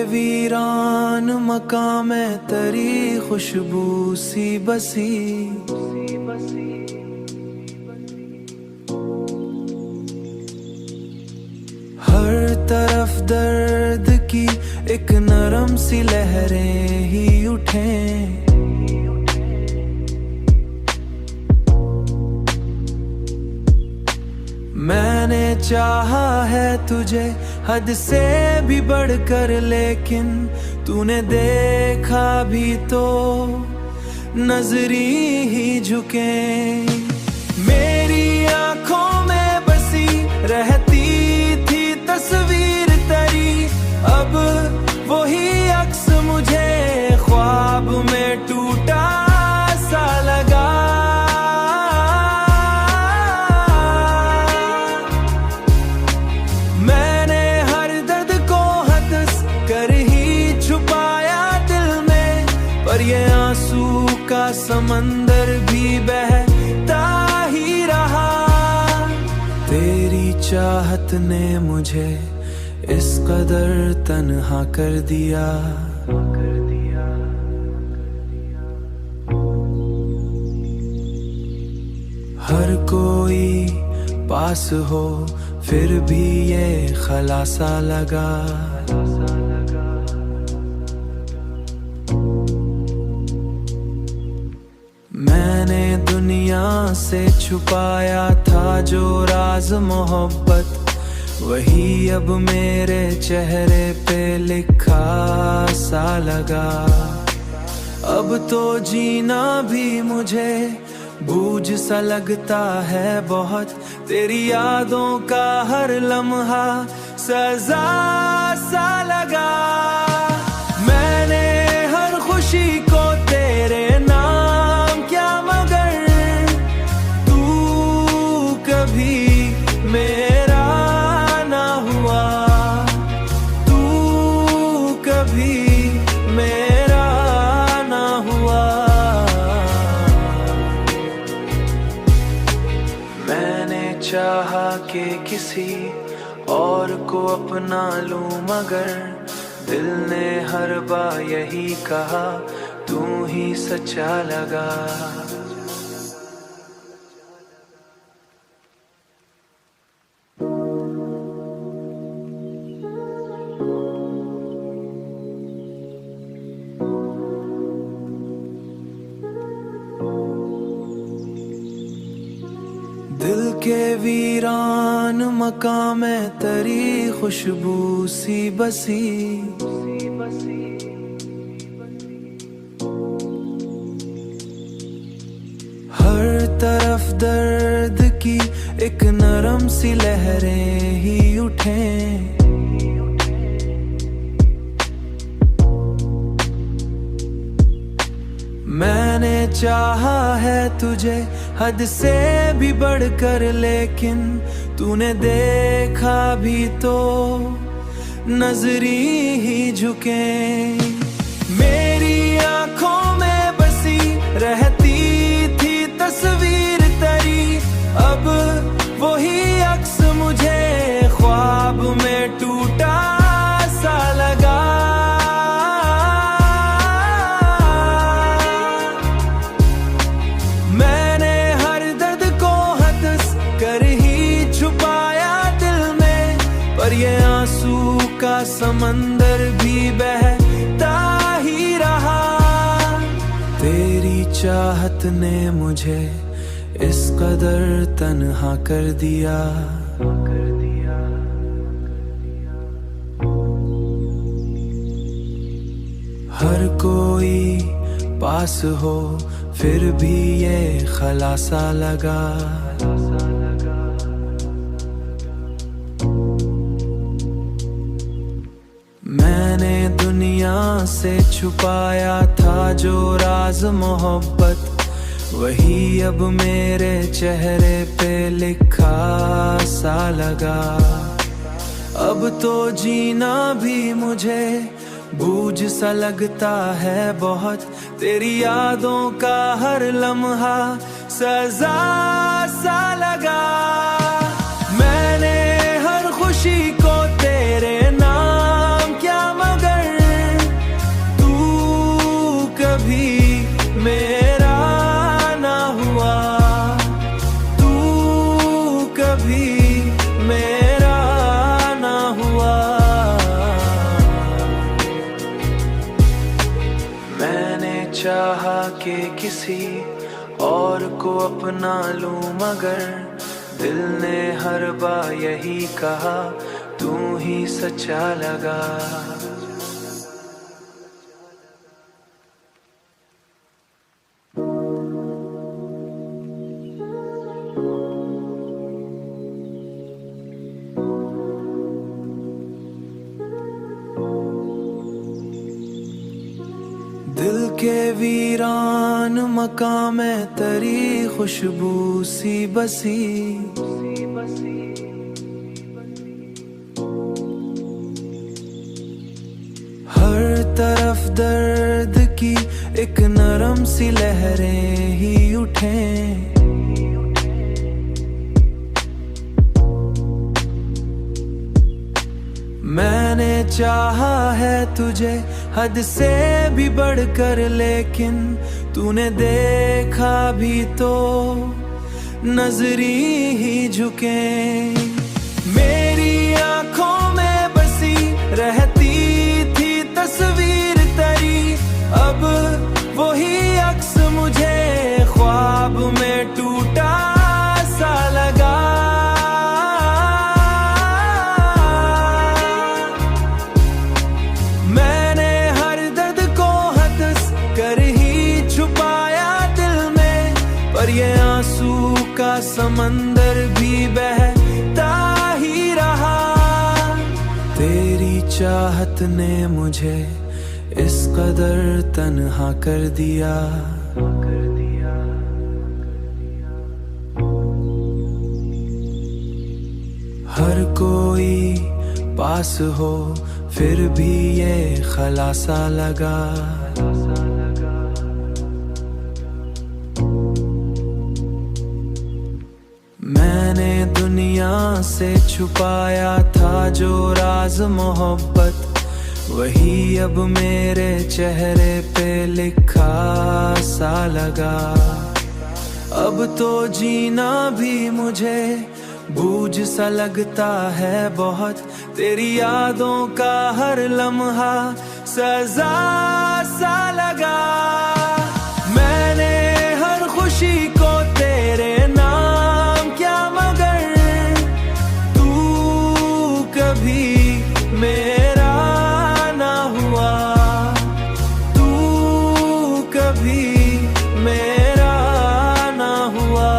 वीरान मकाम में तेरी खुशबू सी बसी। हर तरफ दर्द की एक नरम सी लहरें ही उठें। मैंने चाहा है तुझे हद से भी बढ़कर, लेकिन तूने देखा भी तो नजरी ही झुके। मेरी आंखों में बसी रहती थी तस्वीर तेरी, अब वही अक्स मुझे ख्वाब में टूटा सा लगा। मैंने हर दर्द को हदस कर ही छुपाया दिल में, पर ये आंसू का समंदर भी बहता ही रहा। तेरी चाहत ने मुझे इस कदर तन्हा कर दिया। हर कोई पास हो फिर भी ये खलासा लगा। मैंने दुनिया से छुपाया था जो राज मोहब्बत, वही अब मेरे चेहरे पे लिखा सा लगा। अब तो जीना भी मुझे बोझ सा लगता है बहुत, तेरी यादों का हर लम्हा सजा सा लगा। मैंने हर खुशी को तेरे नाम किया, मगर तू कभी मेरा ना हुआ, तू कभी मेरा ना हुआ। मैंने चाहा कि किसी और को अपना लूं, मगर दिल ने हर बार यही कहा तू ही सच्चा लगा। दिल के वीरान मकाम में तेरी खुशबू सी बसी। हर तरफ दर्द की एक नरम सी लहरें ही उठें। मैंने चाहा है तुझे हद से भी बढ़कर, लेकिन तूने देखा भी तो नजरी ही झुके। मेरी आंखों में बसी रहती थी तस्वीर तेरी, अब वही अक्स मुझे ख्वाब में टूटा सा लगा। मैंने हर दर्द को हदस कर ही छुपाया दिल में, पर ये आंसू का समंदर भी बहता ही रहा। तेरी चाहत ने मुझे इस कदर तन्हा कर दिया। हर कोई पास हो फिर भी ये खलासा लगा। मैंने दुनिया से छुपाया था जो राज मोहब्बत, वही अब मेरे चेहरे पे लिखा सा लगा। अब तो जीना भी मुझे बोझ सा लगता है बहुत, तेरी यादों का हर लम्हा सजा सा लगा। मैंने हर खुशी को तेरे नाम किया, मगर चाहा कि किसी और को अपना लूं, मगर दिल ने हर बार यही कहा, तू ही सच्चा लगा। दिल के वीरान मकाम में तेरी खुशबू सी बसी, हर तरफ दर्द की एक नरम सी लहरें ही उठे। मैंने चाहा है तुझे हद से भी बढ़कर, लेकिन तूने देखा भी तो नजरी ही झुके। मेरी आंखों में बसी रहती थी तस्वीर तेरी, अब वही अक्स मुझे ख्वाब में टूटा सा लगा। ये आंसू का समंदर भी बहता ही रहा। तेरी चाहत ने मुझे इस कदर तन्हा कर दिया। हर कोई पास हो फिर भी ये खलासा लगा। मैंने दुनिया से छुपाया था जो राज मोहब्बत, वही अब मेरे चेहरे पे लिखा सा लगा। अब तो जीना भी मुझे बोझ सा लगता है बहुत, तेरी यादों का हर लम्हा सजा सा लगा। मैंने हर खुशी को तेरे मेरा ना हुआ, तू कभी मेरा ना हुआ।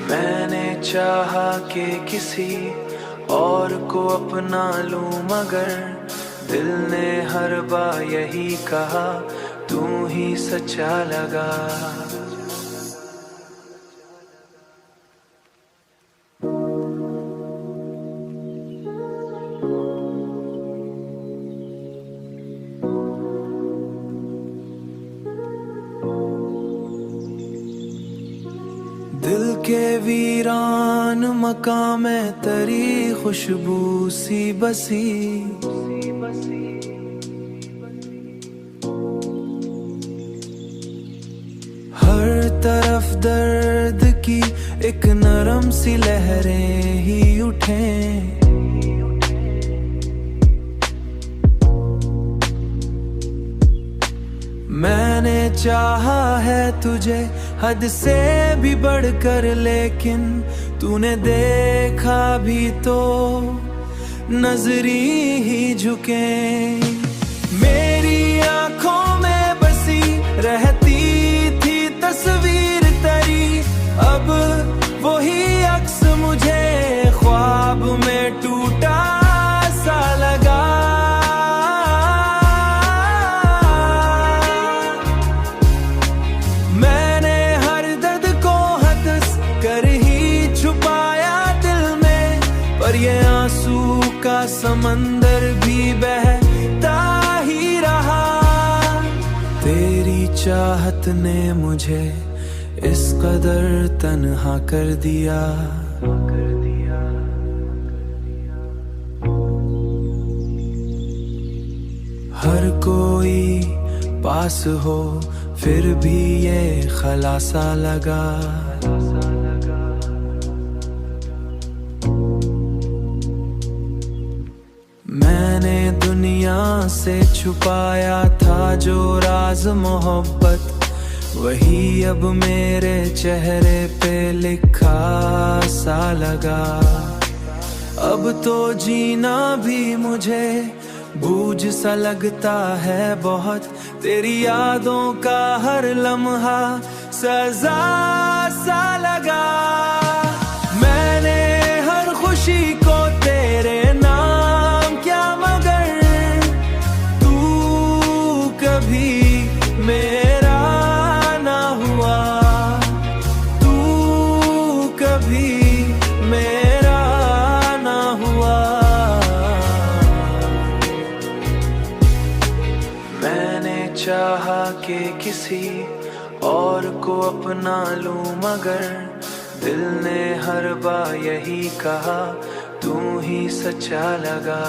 मैंने चाहा कि किसी और को अपना लूं, मगर दिल ने हर बार यही कहा, तू ही सच्चा लगा। दिल के वीरान मकाम में तेरी खुशबू सी बसी, हर तरफ दर्द की एक नरम सी लहरें ही उठे। मैंने चाहा है तुझे हद से भी बढ़कर, लेकिन तूने देखा भी तो नजरी ही झुके। मेरी आंखों में बसी रहती थी तस्वीर तेरी, अब वही अक्स मुझे ख्वाब में टूटा सा लगा। ये आंसू का समंदर भी बहता ही रहा। तेरी चाहत ने मुझे इस कदर तन्हा कर दिया। हर कोई पास हो फिर भी ये खलासा लगा। मैंने दुनिया से छुपाया था जो राज मोहब्बत, वही अब मेरे चेहरे पे लिखा सा लगा। अब तो जीना भी मुझे बोझ सा लगता है बहुत, तेरी यादों का हर लम्हा सजा सा लगा। मैंने हर खुशी को तेरे नाम किया, मगर तू कभी मेरा ना हुआ, तू कभी मेरा ना हुआ। मैंने चाहा कि किसी और को अपना लूं, मगर दिल ने हर बार यही कहा, तू ही सच्चा लगा।